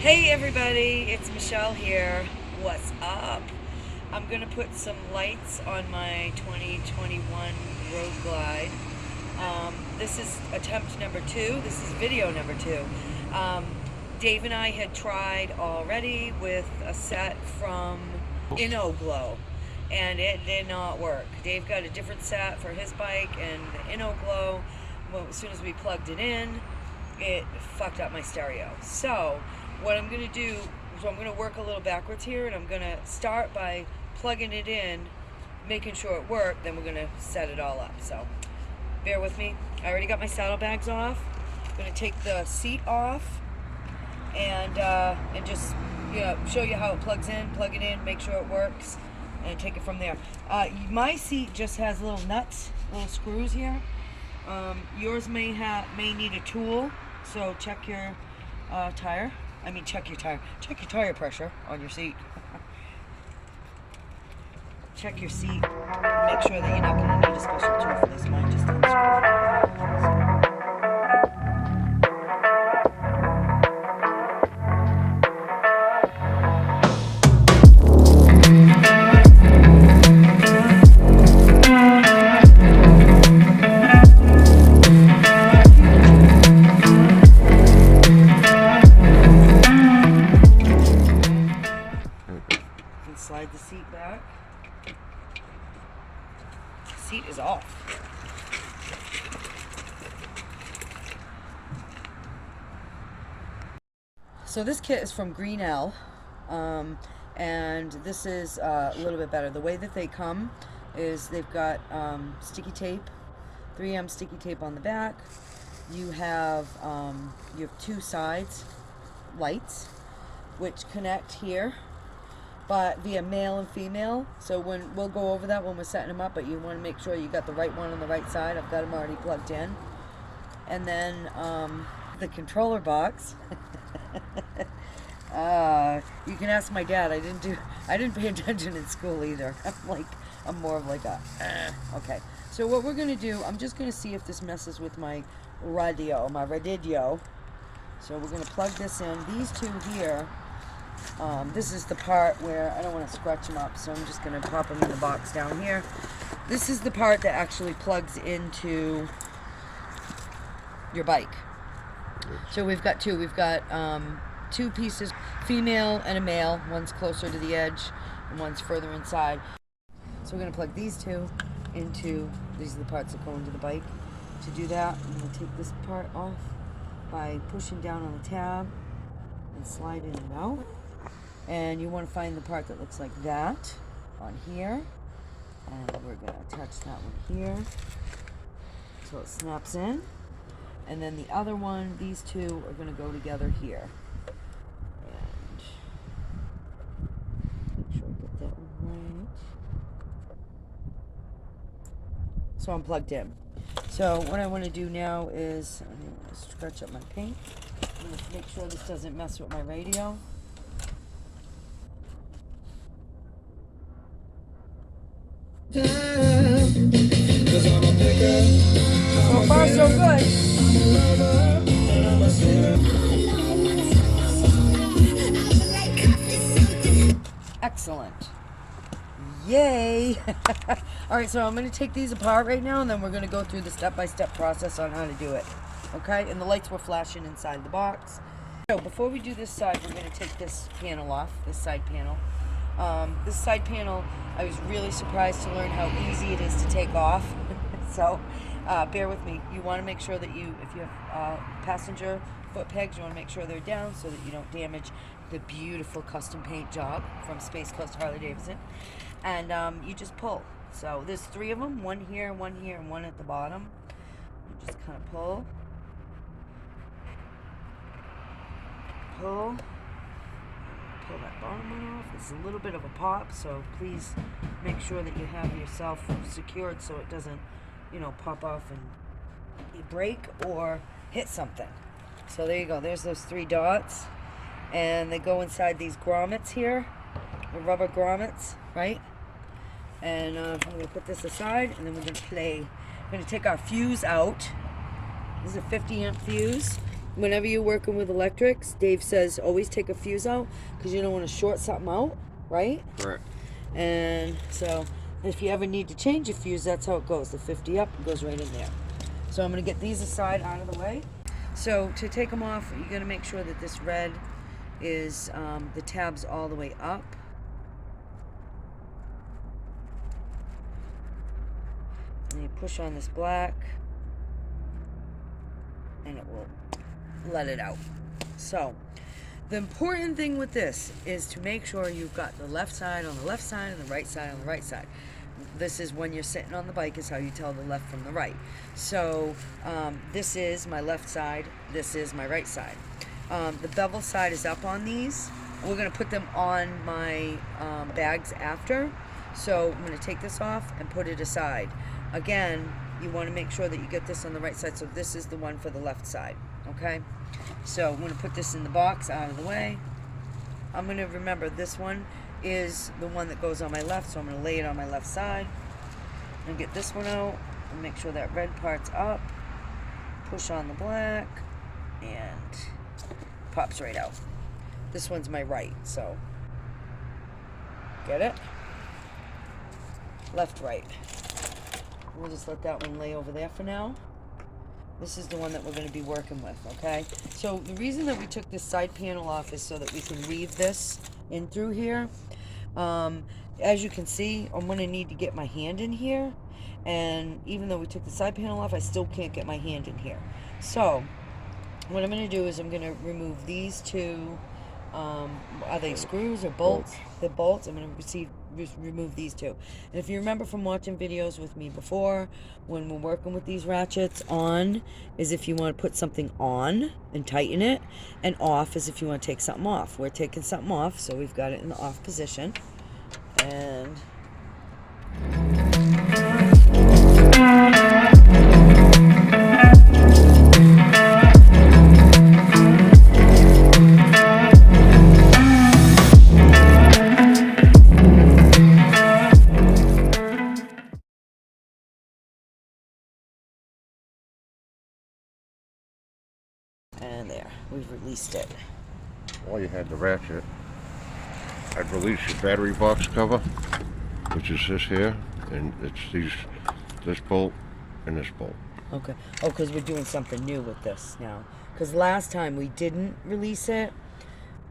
Hey everybody, it's Michelle here. What's up? I'm gonna put some lights on my 2021 Road Glide. This is attempt number 2. This is video number 2. Dave and I had tried already with a set from Glow, and it did not work. Dave got a different set for his bike, and the Glow, well, as soon as we plugged it in, it fucked up my stereo. So what I'm going to do is I'm going to work a little backwards here, and I'm going to start by plugging it in, making sure it worked, then we're going to set it all up. So bear with me. I already got my saddlebags off. I'm going to take the seat off and just show you how it plugs in, plug it in, make sure it works, and take it from there. My seat just has little nuts, little screws here. Yours may need a tool, so check your tire. Check your tire pressure on your seat. Check your seat. Make sure that you're not going to need a special tool for this. Mine just unscrewed. Slide the seat back. The seat is off. So this kit is from Green L, and this is a little bit better. The way that they come is they've got sticky tape, 3M sticky tape on the back. You have two sides lights which connect here, but via male and female. So we'll go over that when we're setting them up, but you want to make sure you got the right one on the right side. I've got them already plugged in. And then the controller box. You can ask my dad. I didn't pay attention in school either. I'm more of like a okay. So what we're gonna do, I'm just gonna see if this messes with my radio. So we're gonna plug this in. These two here. This is the part where I don't want to scratch them up, so I'm just going to pop them in the box down here. This is the part that actually plugs into your bike. So we've got two. We've got two pieces, female and a male. One's closer to the edge and one's further inside. So we're going to plug these two into, these are the parts that go into the bike. To do that, I'm going to take this part off by pushing down on the tab and sliding it out. And you want to find the part that looks like that on here, and we're going to attach that one here so it snaps in. And then the other one, these two are going to go together here. And make sure I get that one right. So I'm plugged in. So what I want to do now is I'm going to scratch up my paint. I'm going to make sure this doesn't mess with my radio. So far, so good. Excellent. Yay. All right, so I'm going to take these apart right now, and then we're going to go through the step-by-step process on how to do it. Okay? And the lights were flashing inside the box. So before we do this side, we're going to take this panel off, this side panel. This side panel, I was really surprised to learn how easy it is to take off. So bear with me. You want to make sure that if you have passenger foot pegs, you want to make sure they're down so that you don't damage the beautiful custom paint job from Space Coast Harley-Davidson. And you just pull. So there's 3 of them, one here, and one at the bottom. You just kind of pull. Pull that bottom one off. It's a little bit of a pop, so please make sure that you have yourself secured so it doesn't, pop off and break or hit something. So there you go. There's those 3 dots, and they go inside these grommets here, the rubber grommets, right? And I'm going to put this aside, and then we're going to play. We're going to take our fuse out. This is a 50 amp fuse. whenever you're working with electrics, Dave says always take a fuse out because you don't want to short something out, right? Correct. And so if you ever need to change a fuse, that's how it goes. The 50 up goes right in there. So I'm going to get these aside out of the way. So to take them off, you're going to make sure that this red is the tabs all the way up. And you push on this black and it will let it out. So the important thing with this is to make sure you've got the left side on the left side and the right side on the right side. This is when you're sitting on the bike is how you tell the left from the right. So this is my left side, this is my right side. The bevel side is up on these. We're going to put them on my bags after. So I'm going to take this off and put it aside. Again, you want to make sure that you get this on the right side. So this is the one for the left side. Okay? So I'm going to put this in the box out of the way. I'm going to remember this one is the one that goes on my left. So I'm going to lay it on my left side. And get this one out. And make sure that red part's up. Push on the black. And pops right out. This one's my right, so get it? Left, right. We'll just let that one lay over there for now. This is the one that we're going to be working with, okay? So the reason that we took this side panel off is so that we can weave this in through here. As you can see, I'm going to need to get my hand in here. And even though we took the side panel off, I still can't get my hand in here. So what I'm going to do is I'm going to remove these two, are they screws or bolts? The bolts. I'm going to remove these two. And if you remember from watching videos with me before, when we're working with these ratchets, on is if you want to put something on and tighten it, and off is if you want to take something off. We're taking something off, so we've got it in the off position. And there, we've released it. While you had the ratchet, I'd release your battery box cover, which is this here, and it's this bolt and this bolt. Okay. Oh, because we're doing something new with this now. Because last time we didn't release it.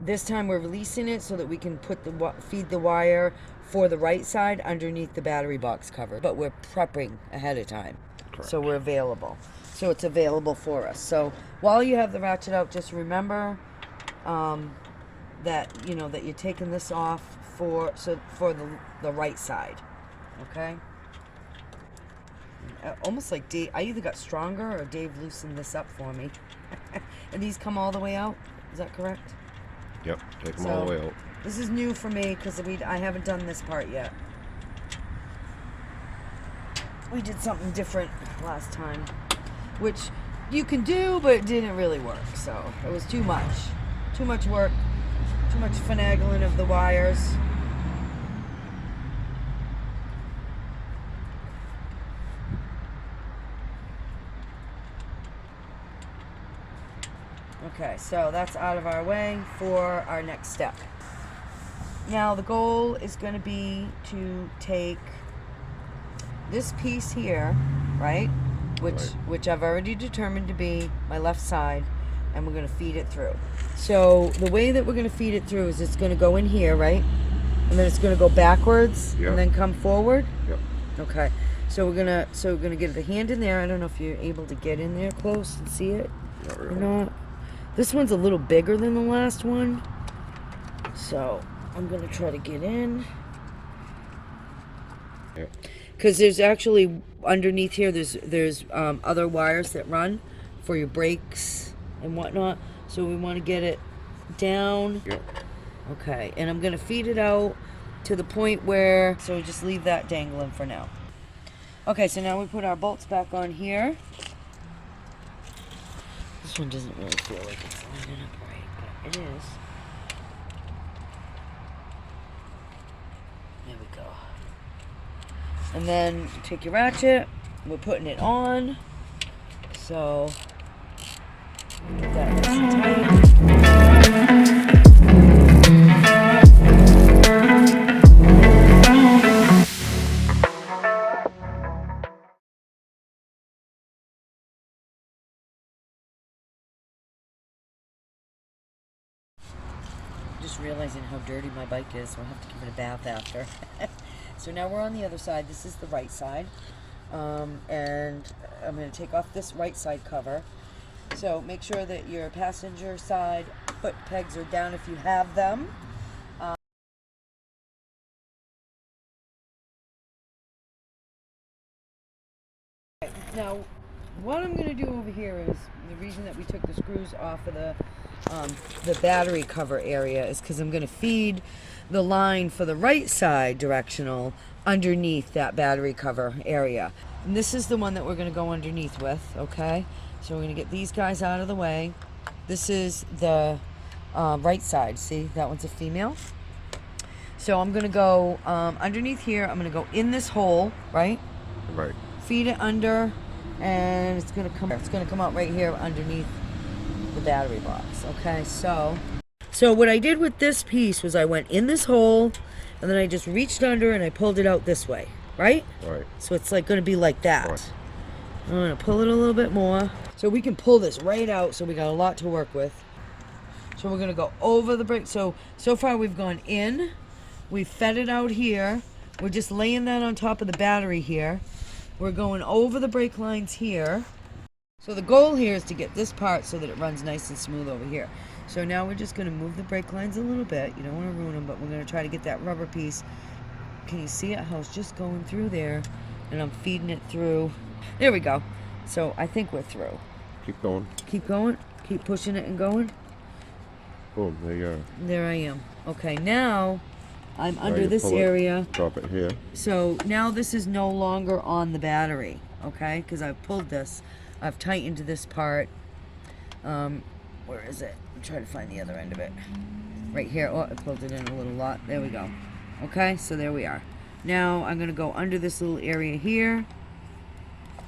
This time we're releasing it so that we can put feed the wire for the right side underneath the battery box cover. But we're prepping ahead of time. Correct. So we're available. So it's available for us. So while you have the ratchet out, just remember that that you're taking this off for the right side. Okay? Almost like Dave, I either got stronger or Dave loosened this up for me. And these come all the way out? Is that correct? Yep, take them all the way out. This is new for me because I haven't done this part yet. We did something different last time, which you can do, but it didn't really work. So it was too much work, too much finagling of the wires. Okay, so that's out of our way for our next step. Now the goal is going to be to take this piece here, right? Which I've already determined to be my left side, and we're going to feed it through. So the way that we're going to feed it through is it's going to go in here, right? And then it's going to go backwards and then come forward. Yep. Okay. So we're gonna get the hand in there. I don't know if you're able to get in there close and see it. Not really. Or not. This one's a little bigger than the last one, so I'm gonna try to get in. Yep. Because there's actually underneath here, there's other wires that run for your brakes and whatnot. So we want to get it down. Yep. Okay, and I'm gonna feed it out to the point where, so we just leave that dangling for now. Okay, so now we put our bolts back on here. This one doesn't really feel like it's lining up right, but it is. There we go. And then you take your ratchet, we're putting it on. So Get that nice and tight. Just realizing how dirty my bike is, so I'll have to give it a bath after. So now we're on the other side. This is the right side. And I'm going to take off this right side cover. So make sure that your passenger side foot pegs are down if you have them. Now, what I'm going to do over here is, the reason that we took the screws off of the battery cover area is because I'm going to feed the line for the right side directional underneath that battery cover area. And this is the one that we're going to go underneath with, okay? So we're going to get these guys out of the way. This is the right side. See, that one's a female. So I'm going to go underneath here. I'm going to go in this hole, right? Right. Feed it under, and it's going to come out right here underneath the battery box. Okay, so what I did with this piece was I went in this hole, and then I just reached under and I pulled it out this way, right? Right. So it's like going to be like that. Right. I'm going to pull it a little bit more. So we can pull this right out, so we got a lot to work with. So we're going to go over the brake. So far we've gone in. We've fed it out here. We're just laying that on top of the battery here. We're going over the brake lines here. So the goal here is to get this part so that it runs nice and smooth over here. So now we're just going to move the brake lines a little bit. You don't want to ruin them, but we're going to try to get that rubber piece. Can you see it? How it's just going through there, and I'm feeding it through. There we go. So I think we're through. Keep going. Keep going. Keep pushing it and going. Boom, there you are. There I am. Okay, now I'm Now under you this pull it, area. Drop it here. So now this is no longer on the battery, okay? Because I've pulled this. I've tightened this part. Where is it? I'm trying to find the other end of it. Right here. Oh, I pulled it in a little lot. There we go. Okay, so there we are. Now I'm going to go under this little area here.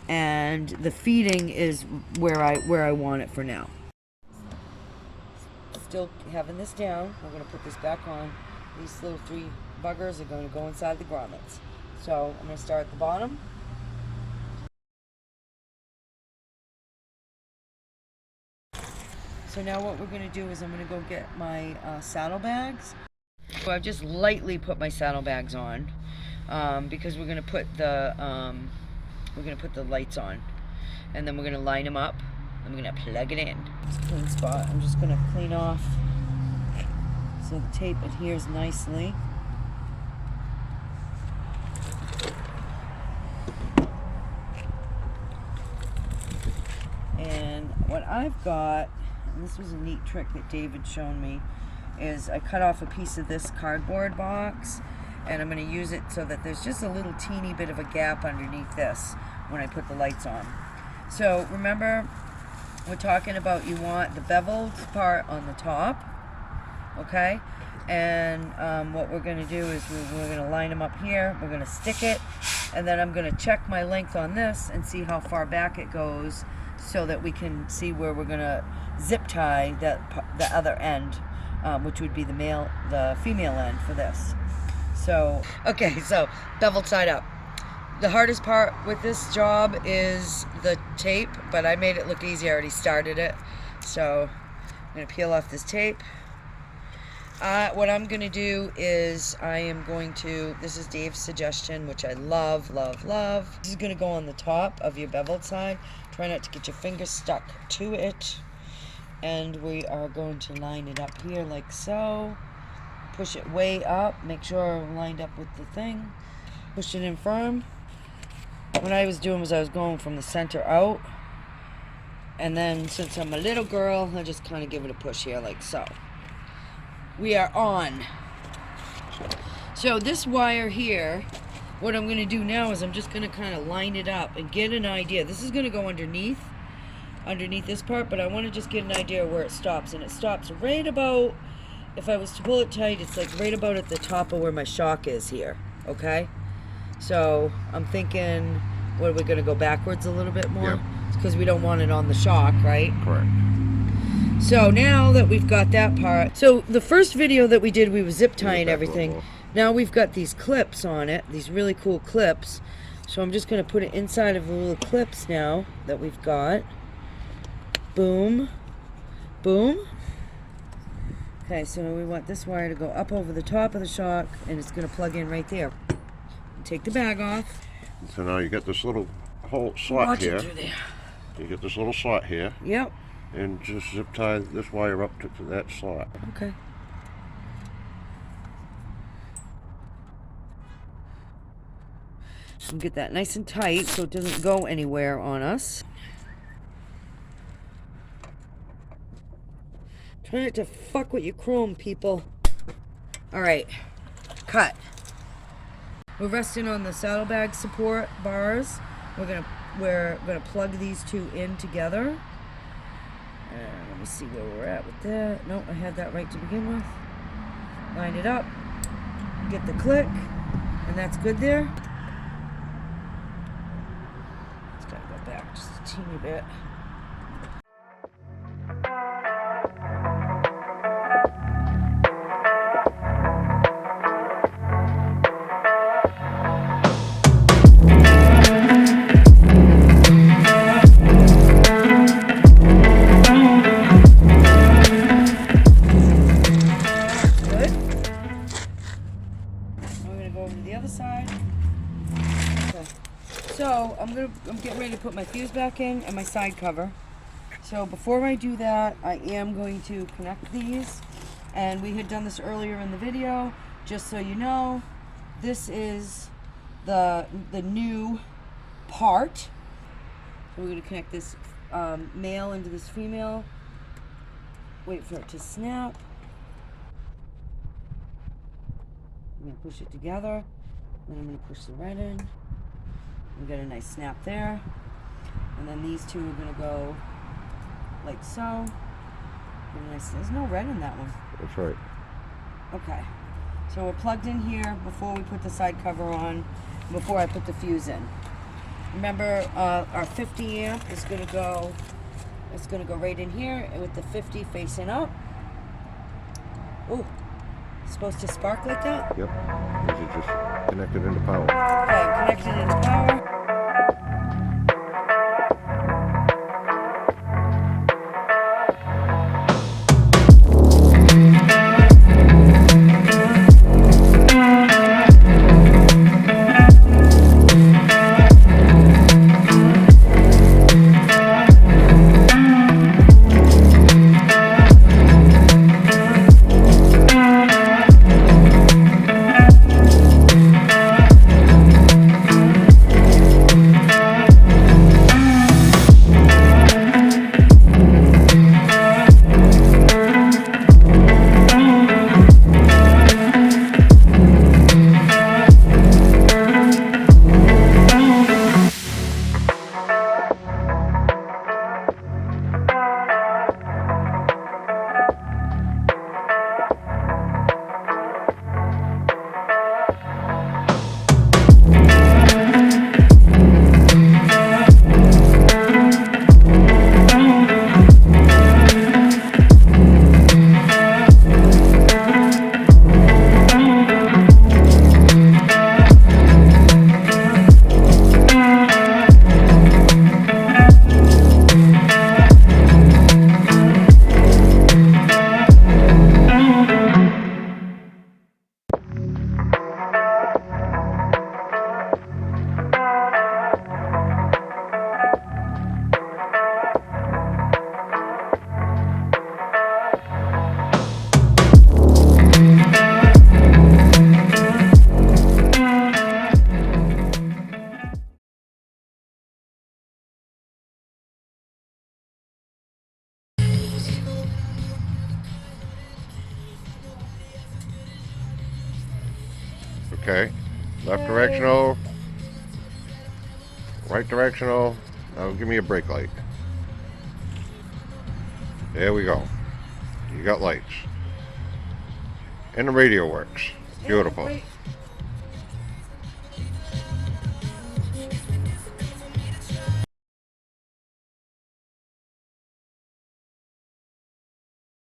And the feeding is where I want it for now. Still having this down. We're going to put this back on. These little three buggers are going to go inside the grommets. So I'm going to start at the bottom. So now what we're going to do is I'm going to go get my saddlebags. So I've just lightly put my saddlebags on because we're going to put the lights on, and then we're going to line them up. and we're going to plug it in. It's a clean spot. I'm just going to clean off so the tape adheres nicely. And what I've got, and this was a neat trick that David shown me, is I cut off a piece of this cardboard box, and I'm going to use it so that there's just a little teeny bit of a gap underneath this when I put the lights on. So remember, we're talking about you want the beveled part on the top, okay? And what we're going to do is we're going to line them up here, we're going to stick it, and then I'm going to check my length on this and see how far back it goes so that we can see where we're going to zip tie the other end, which would be the female end for this. So, okay, so beveled side up. The hardest part with this job is the tape, but I made it look easy. I already started it. So I'm going to peel off this tape. What I'm going to do is this is Dave's suggestion, which I love, love, love. This is going to go on the top of your beveled side. Try not to get your fingers stuck to it. And we are going to line it up here like so. Push it way up. Make sure I'm lined up with the thing. Push it in firm. What I was doing was I was going from the center out. And then since I'm a little girl, I just kind of give it a push here like so. We are on. So this wire here, what I'm going to do now is I'm just going to kind of line it up and get an idea. This is going to go underneath this part, but I want to just get an idea where it stops. And it stops right about, if I was to pull it tight, it's like right about at the top of where my shock is here, okay? So I'm thinking, what are we going to go backwards a little bit more? Yep. Because we don't want it on the shock, right? Correct. So now that we've got that part, so the first video that we did, we were zip tying back a everything. little Now we've got these clips on it, these really cool clips. So I'm just going to put it inside of the little clips now that we've got. Boom, boom. Okay, so we want this wire to go up over the top of the shock, and it's going to plug in right there. Take the bag off. So now you get this little hole slot Watch here. it through there. You get this little slot here, Yep. and just zip tie this wire up to that slot. Okay. And get that nice and tight so it doesn't go anywhere on us. Try not to fuck with your chrome, people. Alright. Cut. We're resting on the saddlebag support bars. We're gonna plug these two in together. And let me see where we're at with that. Nope, I had that right to begin with. Line it up. Get the click. And that's good there. It's gotta go back just a teeny bit. So I'm getting ready to put my fuse back in and my side cover. So before I do that, I am going to connect these. And we had done this earlier in the video. Just so you know, this is the new part. So we're going to connect this male into this female. Wait for it to snap. I'm going to push it together. Then I'm going to push the red in. We got a nice snap there. And then these two are going to go like so. There's no red in that one. That's right. Okay. So we're plugged in here before we put the side cover on, before I put the fuse in. Remember, our 50 amp is going to go, it's going to go right in here with the 50 facing up. Ooh. Supposed to spark like that? Yep. This is just connected into power. Okay, connected into power. Okay. Left directional. Right directional. Now give me a brake light. There we go. You got lights. And the radio works. Beautiful.